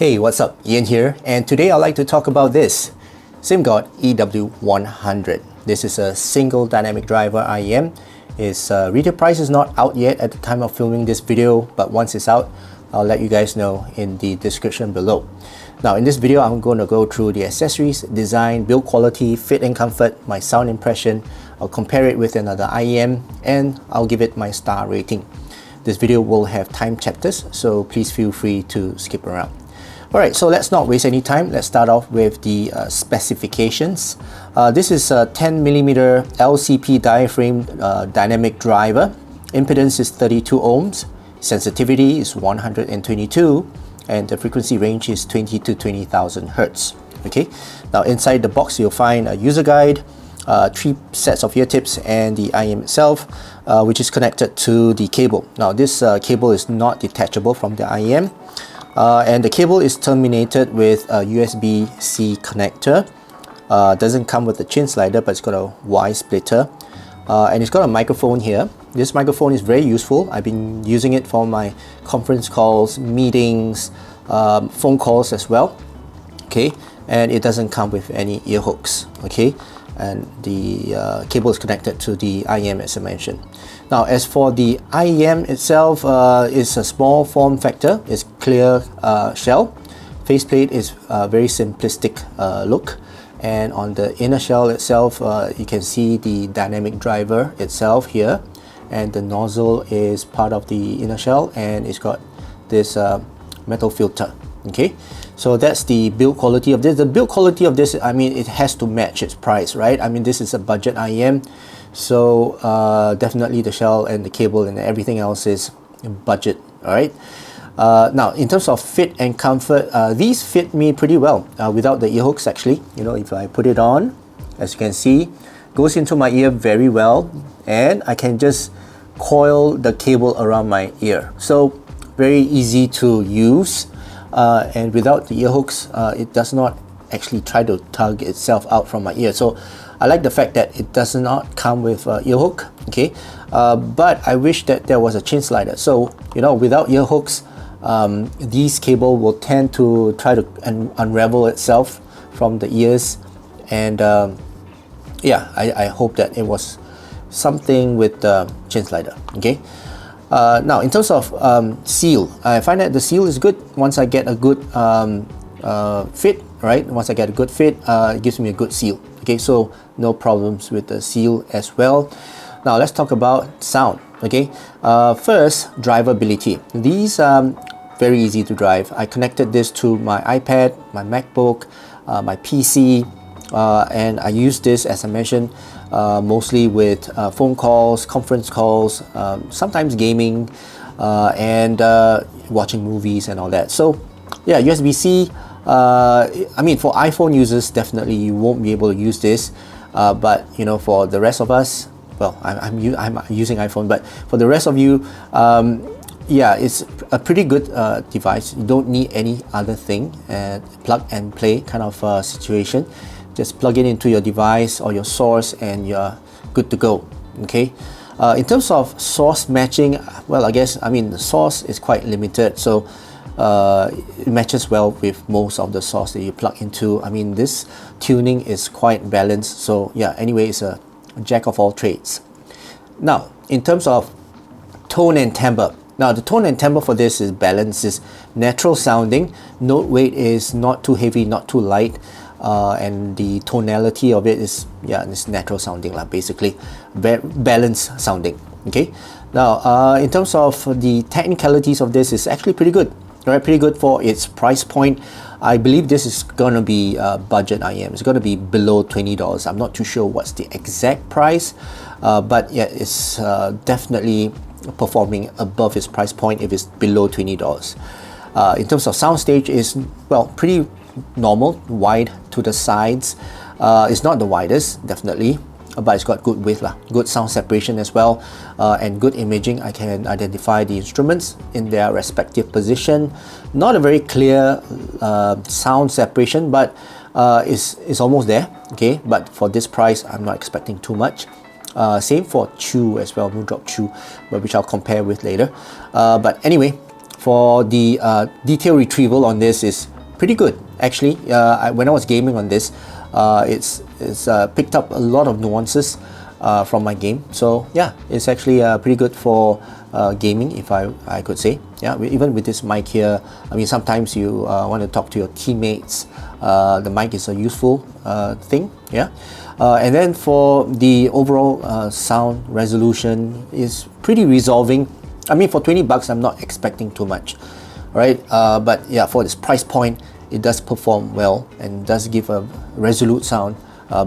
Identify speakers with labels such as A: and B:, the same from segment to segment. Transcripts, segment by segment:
A: Hey, what's up? Ian here, and today I'd like to talk about this Simgot Ew100. This is a single dynamic driver IEM. Its retail price is not out yet at the time of filming this video, but once it's out, I'll let you guys know in the description below. Now in this video, I'm going to go through the accessories, design, build quality, fit and comfort, my sound impression. I'll compare it with another IEM, and I'll give it my star rating. This video will have time chapters, so please feel free to skip around. Alright, so let's not waste any time. Let's start off with the specifications. This is a 10mm LCP diaphragm dynamic driver. Impedance is 32 ohms. Sensitivity is 122. And the frequency range is 20 to 20,000 Hertz. Okay, now inside the box you'll find a user guide, 3 sets of ear tips, and the IEM itself, which is connected to the cable. Now this cable is not detachable from the IEM. And the cable is terminated with a USB-C connector. Doesn't come with a chin slider, but it's got a Y splitter. And it's got a microphone here. This microphone is very useful. I've been using it for my conference calls, meetings, phone calls as well. Okay, and it doesn't come with any ear hooks. Okay, and the cable is connected to the IEM as I mentioned. Now as for the IEM itself, it's a small form factor. It's clear shell. Faceplate is very simplistic look, and on the inner shell itself, you can see the dynamic driver itself here, and the nozzle is part of the inner shell, and it's got this metal filter. Okay, so that's the build quality of this. The build quality of this, I mean, it has to match its price, right? I mean, this is a budget IEM, so definitely the shell and the cable and everything else is budget. All right. Now in terms of fit and comfort, these fit me pretty well without the ear hooks. Actually, you know, if I put it on, as you can see, goes into my ear very well, and I can just coil the cable around my ear, so very easy to use. And without the ear hooks, it does not actually try to tug itself out from my ear. So I like the fact that it does not come with ear hook. Okay, but I wish that there was a chin slider. So you know, without ear hooks, these cable will tend to try to unravel itself from the ears. And yeah, I hope that it was something with the chin slider. Okay. Now in terms of seal, I find that the seal is good once I get a good fit, right? Once I get a good fit, it gives me a good seal. Okay, so no problems with the seal as well. Now let's talk about sound. Okay, first, drivability. These are very easy to drive. I connected this to my iPad, my MacBook, my PC, and I use this, as I mentioned, mostly with phone calls, conference calls, sometimes gaming, and watching movies and all that. So yeah, USB-C, I mean, for iPhone users, definitely you won't be able to use this, but you know, for the rest of us, well, I'm using iPhone, but for the rest of you, yeah, it's a pretty good device. You don't need any other thing, plug and play kind of situation. Just plug it into your device or your source and you're good to go. Okay. In terms of source matching, well, I guess, I mean, the source is quite limited, so it matches well with most of the source that you plug into. I mean, this tuning is quite balanced, so yeah, anyway, it's a jack of all trades. Now, in terms of tone and timbre, now the tone and timbre for this is balanced, is natural sounding. Note weight is not too heavy, not too light. And the tonality of it is, yeah, it's natural sounding, basically balanced sounding. Okay, now in terms of the technicalities of this, is actually pretty good. All right, pretty good for its price point. I believe this is gonna be budget IEM. It's gonna be below $20. I'm not too sure what's the exact price, but yeah, it's definitely performing above its price point if it's below $20. In terms of soundstage, is, well, pretty normal, wide to the sides. It's not the widest, definitely, but it's got good width, good sound separation as well, and good imaging. I can identify the instruments in their respective position. Not a very clear sound separation, but it's almost there. Okay, but for this price, I'm not expecting too much. Same for chew as well, no drop chew, but which I'll compare with later. But anyway, for the detail retrieval on this is pretty good actually. When I was gaming on this, it's picked up a lot of nuances from my game. So yeah, it's actually pretty good for gaming, if I could say. Yeah, even with this mic here, I mean, sometimes you want to talk to your teammates. The mic is a useful thing. Yeah, and then for the overall sound resolution is pretty resolving. I mean, for 20 bucks, I'm not expecting too much, right? But yeah, for this price point, it does perform well and does give a resolute sound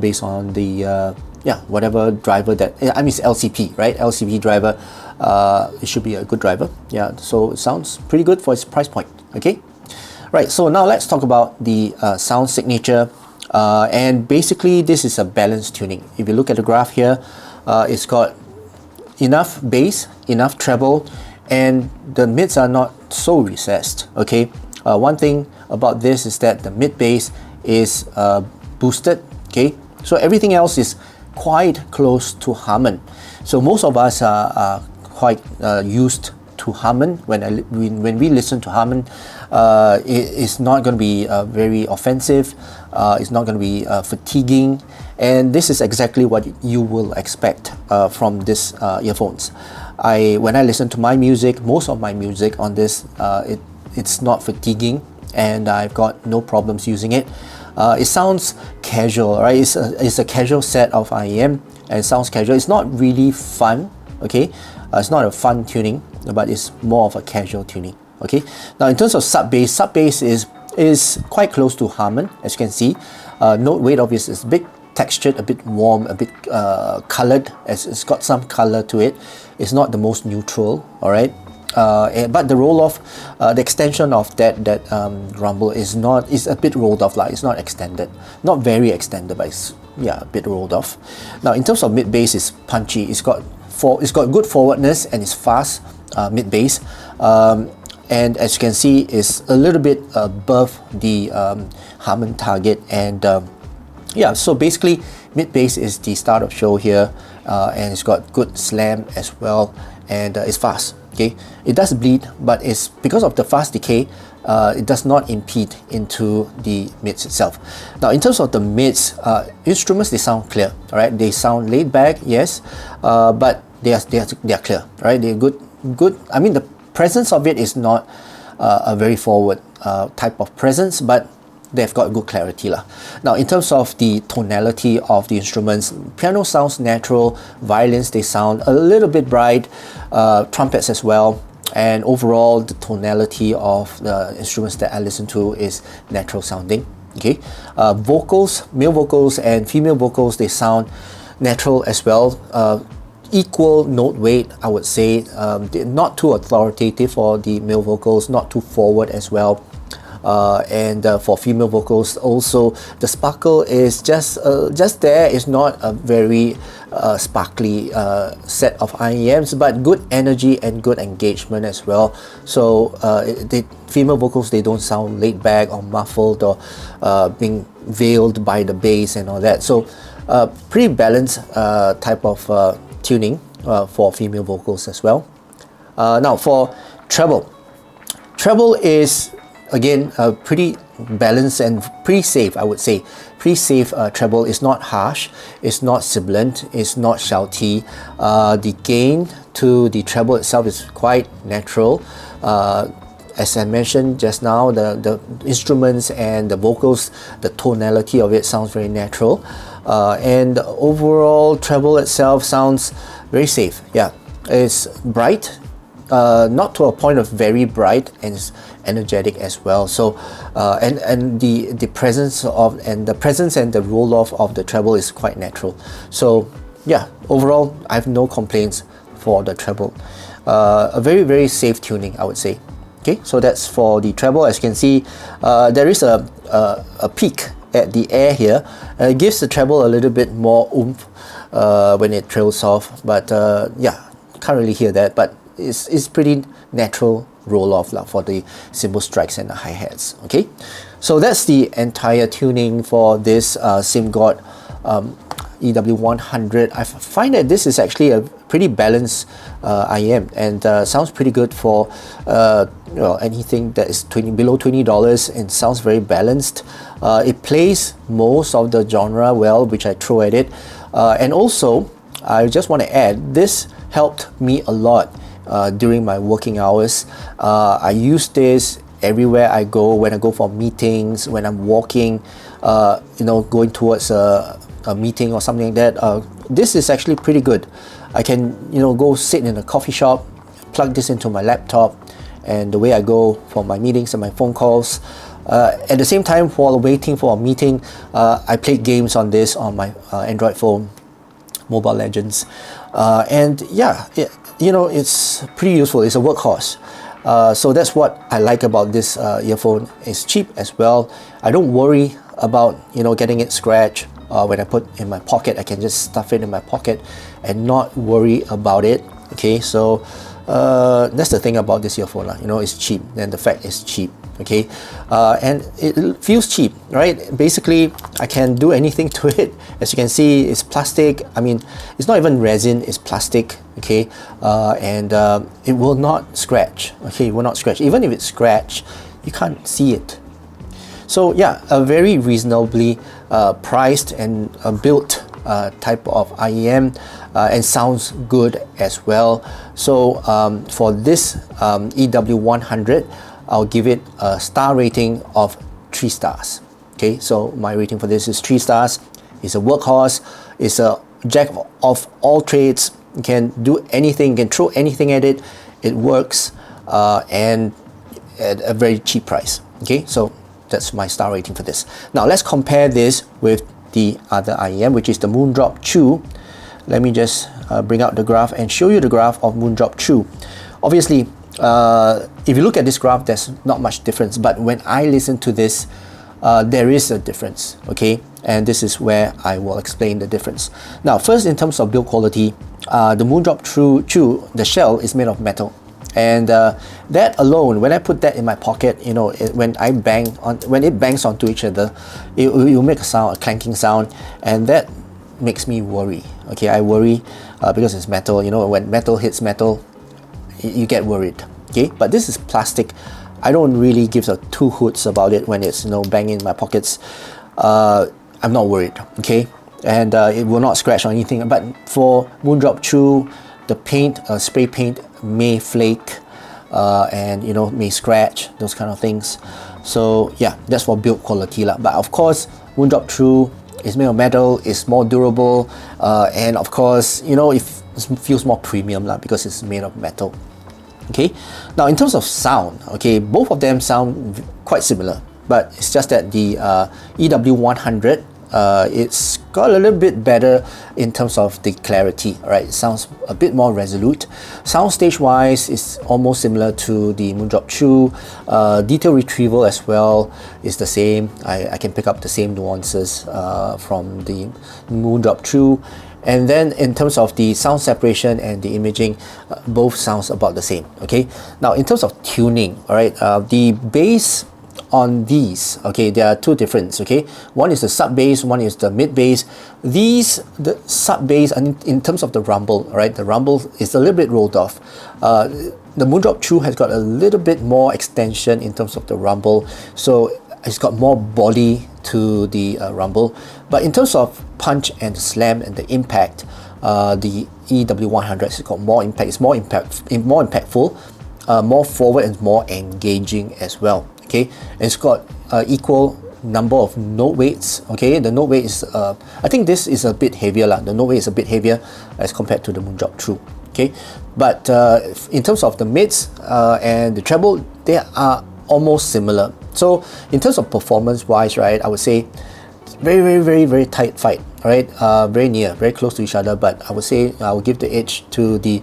A: based on the yeah, whatever driver that, I mean, it's LCP, right? LCP driver, it should be a good driver. Yeah, so it sounds pretty good for its price point. Okay, right. So now let's talk about the sound signature, and basically this is a balanced tuning. If you look at the graph here, it's got enough bass, enough treble, and the mids are not so recessed. Okay, one thing about this is that the mid bass is boosted. Okay, so everything else is quite close to Harman. So most of us are quite used to Harman. When we listen to Harman, it's not going to be very offensive. It's not going to be fatiguing, and this is exactly what you will expect from this earphones. When I listen to my music, most of my music on this, it's not fatiguing, and I've got no problems using it. It sounds casual, right? It's a casual set of IEM, and it sounds casual. It's not really fun, okay? It's not a fun tuning, but it's more of a casual tuning, okay? Now, in terms of sub bass is quite close to Harman, as you can see. Note weight obviously is a bit textured, a bit warm, a bit colored, as it's got some color to it. It's not the most neutral, all right? But the roll off, the extension of that rumble is a bit rolled off. Like, it's not extended, not very extended, but it's, yeah, a bit rolled off. Now, in terms of mid bass, it's punchy. It's got good forwardness, and it's fast mid bass. And as you can see, it's a little bit above the Harman target. And yeah, so basically mid bass is the start of show here, and it's got good slam as well, and it's fast. Okay, it does bleed, but it's because of the fast decay, it does not impede into the mids itself. Now, in terms of the mids, instruments, they sound clear. All right, they sound laid back, yes, but they are clear. Right, they're good. I mean, the presence of it is not a very forward type of presence, but they've got good clarity lah. Now, in terms of the tonality of the instruments, piano sounds natural, violins, they sound a little bit bright, trumpets as well, and overall the tonality of the instruments that I listen to is natural sounding. Okay, vocals, male vocals and female vocals, they sound natural as well. Equal note weight, I would say. Not too authoritative for the male vocals, not too forward as well. And for female vocals also, the sparkle is just there. It's not a very sparkly set of IEMs, but good energy and good engagement as well. So female vocals, they don't sound laid back or muffled or being veiled by the bass and all that. So pretty balanced type of tuning for female vocals as well. Now for treble is again pretty balanced and pretty safe, I would say. Pretty safe treble. Is not harsh, it's not sibilant, it's not shouty. The gain to the treble itself is quite natural. As I mentioned just now, the instruments and the vocals, the tonality of it sounds very natural. And the overall treble itself sounds very safe. Yeah, it's bright, not to a point of very bright, and it's energetic as well. So and the presence and the roll off of the treble is quite natural. So yeah, overall I have no complaints for the treble. A very, very safe tuning, I would say. Okay, so that's for the treble. As you can see, there is a peak at the air here. It gives the treble a little bit more oomph when it trails off, but yeah, can't really hear that, but it's pretty natural roll off for the cymbal strikes and the hi-hats. Okay, so that's the entire tuning for this Simgot EW100, I find that this is actually a pretty balanced IEM, and sounds pretty good for anything that is below $20 and sounds very balanced. It plays most of the genre well, which I throw at it. And also, I just want to add, this helped me a lot during my working hours. I use this everywhere I go, when I go for meetings, when I'm walking, going towards a meeting or something like that. This is actually pretty good. I can, go sit in a coffee shop, plug this into my laptop, and the way I go for my meetings and my phone calls. At the same time, while waiting for a meeting, I play games on this on my Android phone, Mobile Legends, and yeah, it's pretty useful. It's a workhorse. So that's what I like about this earphone. It's cheap as well. I don't worry about getting it scratched. When I put in my pocket, I can just stuff it in my pocket and not worry about it. Okay, so that's the thing about this earphone, it's cheap, and the fact is cheap. Okay, and it feels cheap, right? Basically, I can do anything to it. As you can see, it's plastic. I mean, it's not even resin, it's plastic. Okay, and it will not scratch. Okay, it will not scratch. Even if it's scratched, you can't see it. So yeah, a very reasonably priced and built type of IEM, and sounds good as well. So for this EW100, I'll give it a star rating of 3 stars. Okay, so my rating for this is 3 stars. It's a workhorse. It's a jack of all trades. You can do anything. You can throw anything at it. It works, and at a very cheap price. Okay, so that's my star rating for this. Now let's compare this with the other IEM, which is the Moondrop Chew. Let me just bring out the graph and show you the graph of Moondrop Chew. Obviously, if you look at this graph, there's not much difference, but when I listen to this, there is a difference. Okay, and this is where I will explain the difference. Now first, in terms of build quality, the Moondrop Chew, the shell is made of metal, and that alone, when I put that in my pocket, when it bangs onto each other, it will make a sound, a clanking sound, and that makes me worry. Okay, I worry because it's metal. When metal hits metal, you get worried. Okay, but this is plastic. I don't really give a two hoots about it when it's banging in my pockets. I'm not worried. Okay, and it will not scratch or anything. But for Moondrop Chew, the paint, spray paint may flake, and may scratch, those kind of things. So yeah, that's for build quality lah. But of course, Moondrop Chew is made of metal, it's more durable, and of course, it feels more premium lah because it's made of metal. Okay, now in terms of sound, okay, both of them sound quite similar, but it's just that the EW100, it's got a little bit better in terms of the clarity. Right, it sounds a bit more resolute. Soundstage wise, it's almost similar to the Moondrop Chew. Detail retrieval as well is the same. I can pick up the same nuances from the Moondrop Chew. And then in terms of the sound separation and the imaging, both sounds about the same. Okay, now in terms of tuning, all right, the bass on these, okay, there are two differences. Okay, one is the sub bass, one is the mid bass. The sub bass, and in terms of the rumble, right, the rumble is a little bit rolled off. The Moondrop Chew has got a little bit more extension in terms of the rumble, so it's got more body to the rumble. But in terms of punch and slam and the impact, the EW100 has got more impact. It's more impactful, more forward and more engaging as well. Okay, and it's got equal number of note weights. Okay, the note weight is I think this is a bit heavier lah. The note weight is a bit heavier as compared to the Moondrop Chew. Okay, but in terms of the mids and the treble, they are almost similar. So in terms of performance wise, right, I would say very tight fight, right? Very near, very close to each other, but I would say I will give the edge to the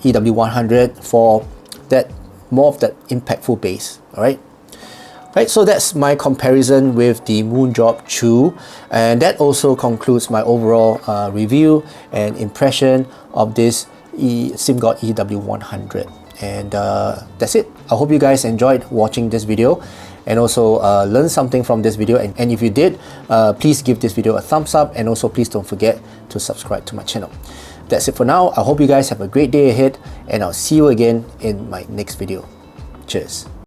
A: EW100 for that, more of that impactful bass. All right, so that's my comparison with the Moondrop Chew, and that also concludes my overall review and impression of this Simgot EW100. And that's it. I hope you guys enjoyed watching this video and also learned something from this video, and if you did, please give this video a thumbs up, and also please don't forget to subscribe to my channel. That's it for now. I hope you guys have a great day ahead, and I'll see you again in my next video. Cheers.